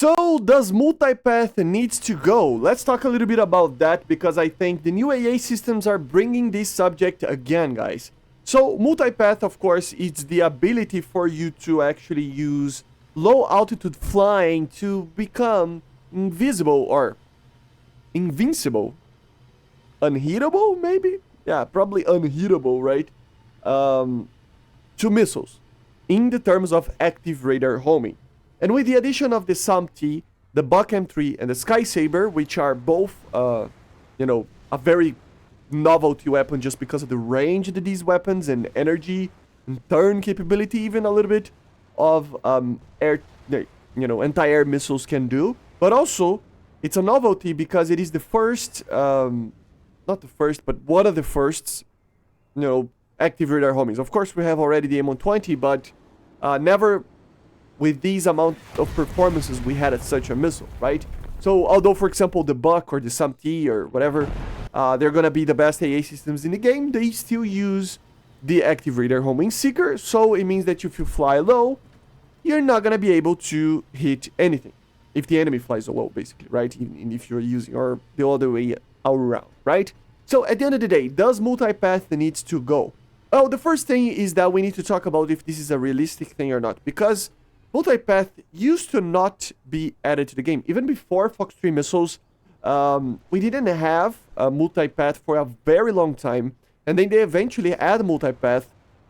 So, does multipath needs to go? Let's talk a little bit about that because I think the new AA systems are bringing this subject again, guys. So, multipath, of course, is the ability for you to actually use low altitude flying to become invisible or invincible. Unhittable, maybe? Yeah, probably unhittable, right? To missiles in the terms of active radar homing. And with the addition of the SAM-T, the Buck M3, and the Sky Saber, which are both, a very novelty weapon just because of the range that these weapons and energy and turn capability, even a little bit of anti-air missiles can do. But also, it's a novelty because it is the first, not the first, but one of the firsts, active radar homings. Of course, we have already the M120, but never with these amount of performances we had at such a missile, right? So although, for example, the Buck or the SAM-T or whatever, they're gonna be the best AA systems in the game, they still use the active radar homing seeker, so it means that if you fly low, you're not gonna be able to hit anything. If the enemy flies low, basically, right? Even if you're using, or the other way around, right? So at the end of the day, does multipath needs to go? Oh, the first thing is that we need to talk about if this is a realistic thing or not, because multipath used to not be added to the game. Even before Fox 3 missiles, we didn't have a multipath for a very long time, and then they eventually add multipath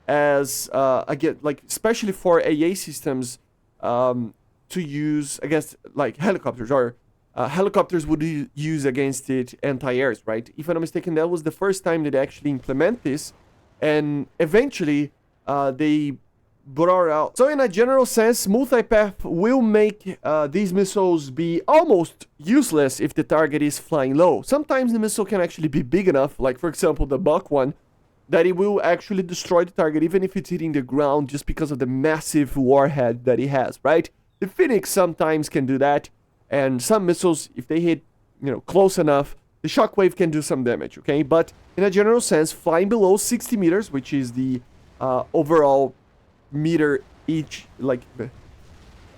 as, again, like, especially for AA systems, to use against, like, helicopters, or helicopters would use against it anti-airs, right? If I'm not mistaken, that was the first time that they actually implement this, and eventually, they brought out. So in a general sense, multipath will make these missiles be almost useless if the target is flying low. Sometimes the missile can actually be big enough, like for example the Buck one, that it will actually destroy the target even if it's hitting the ground just because of the massive warhead that it has, right? The Phoenix sometimes can do that, and some missiles, if they hit, close enough, the shockwave can do some damage, okay? But in a general sense, flying below 60 meters, which is the overall meter each, like the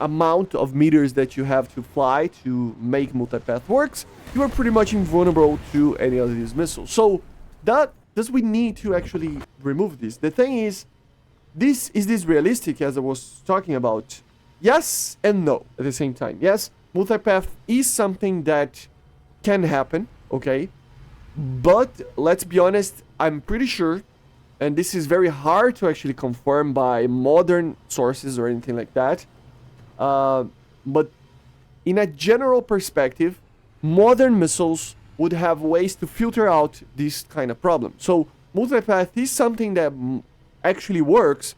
amount of meters that you have to fly to make multipath works, you are pretty much invulnerable to any of these missiles. So does we need to actually remove this? The thing is this realistic, as I was talking about? Yes and no at the same time. Yes, multipath is something that can happen, okay? But let's be honest, I'm pretty sure, and this is very hard to actually confirm by modern sources or anything like that. But in a general perspective, modern missiles would have ways to filter out this kind of problem. So multipath is something that actually works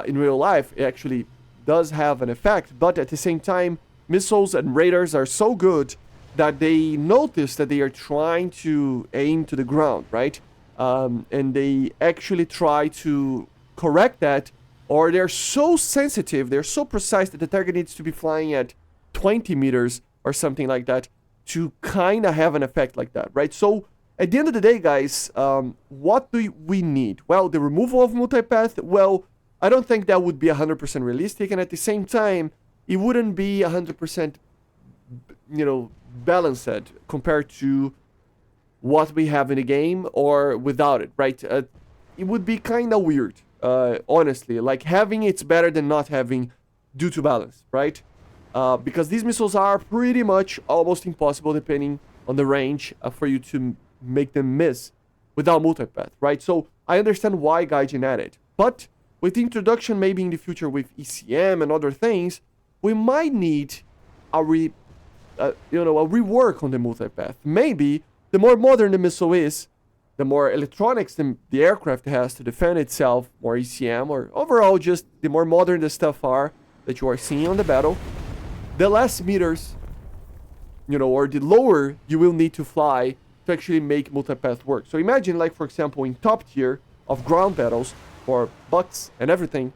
in real life. It actually does have an effect, but at the same time, missiles and radars are so good that they notice that they are trying to aim to the ground, right? And they actually try to correct that, or they're so sensitive, they're so precise that the target needs to be flying at 20 meters or something like that to kind of have an effect like that, right? So at the end of the day, guys, what do we need? Well, the removal of multipath, well, I don't think that would be 100% realistic, and at the same time, it wouldn't be 100%, balanced compared to what we have in the game or without it, right? It would be kind of weird, honestly. Like, having it's better than not having due to balance, right? Because these missiles are pretty much almost impossible depending on the range for you to make them miss without multipath, right? So I understand why Gaijin added, but with the introduction maybe in the future with ECM and other things, we might need a rework on the multipath. Maybe the more modern the missile is, the more electronics the aircraft has to defend itself, more ECM, or overall just the more modern the stuff are that you are seeing on the battle, the less meters, or the lower you will need to fly to actually make multipath work. So imagine, like, for example, in top tier of ground battles for Bucks and everything,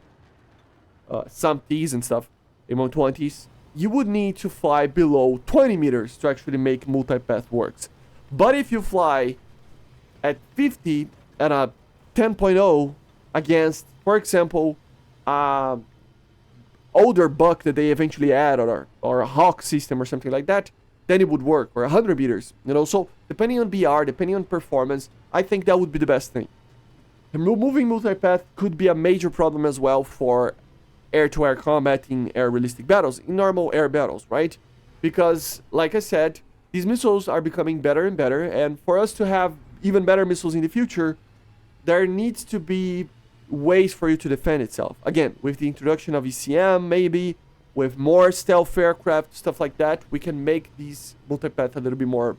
some Ts and stuff, M120s, you would need to fly below 20 meters to actually make multipath works. But if you fly at 50 at a 10.0 against, for example, older buck that they eventually add, or a hawk system or something like that, then it would work, or 100 meters, you know. So depending on BR, depending on performance, I think that would be the best thing. Removing multipath could be a major problem as well for air-to-air combat in air realistic battles, in normal air battles, right? Because, like I said, these missiles are becoming better and better, and for us to have even better missiles in the future, there needs to be ways for you to defend itself. Again, with the introduction of ECM, maybe, with more stealth aircraft, stuff like that, we can make these multipath a little bit more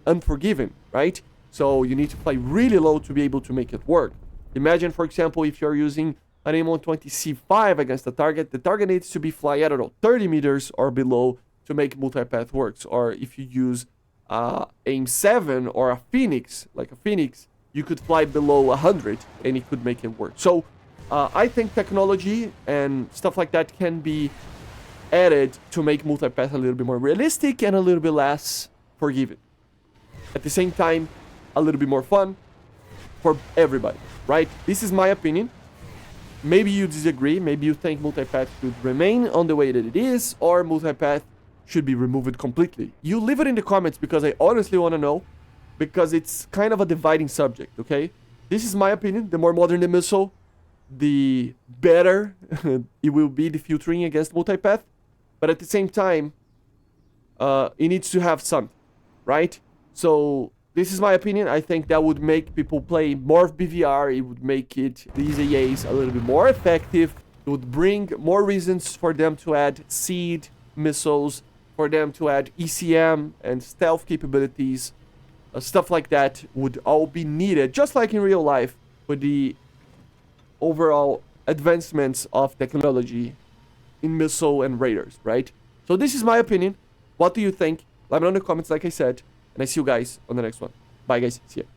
unforgiving, right? So you need to fly really low to be able to make it work. Imagine, for example, if you're using an M120C5 against the target needs to be flying, I don't know, 30 meters or below to make multipath works. Or if you use AIM-7 or a Phoenix, like a Phoenix, you could fly below 100 and it could make it work. So I think technology and stuff like that can be added to make multipath a little bit more realistic and a little bit less forgiving. At the same time, a little bit more fun for everybody, right? This is my opinion. Maybe you disagree. Maybe you think multipath should remain on the way that it is, or multipath should be removed completely. You leave it in the comments, because I honestly want to know, because it's kind of a dividing subject, okay? This is my opinion. The more modern the missile, the better it will be, the filtering against multipath. But at the same time, it needs to have something, right? So this is my opinion. I think that would make people play more of BVR. It would make the EZAs a little bit more effective. It would bring more reasons for them to add seed missiles, for them to add ECM and stealth capabilities. Stuff like that would all be needed, just like in real life, with the overall advancements of technology in missile and radars, right? So this is my opinion. What do you think? Let me know in the comments, like I said. And I see you guys on the next one. Bye, guys. See ya.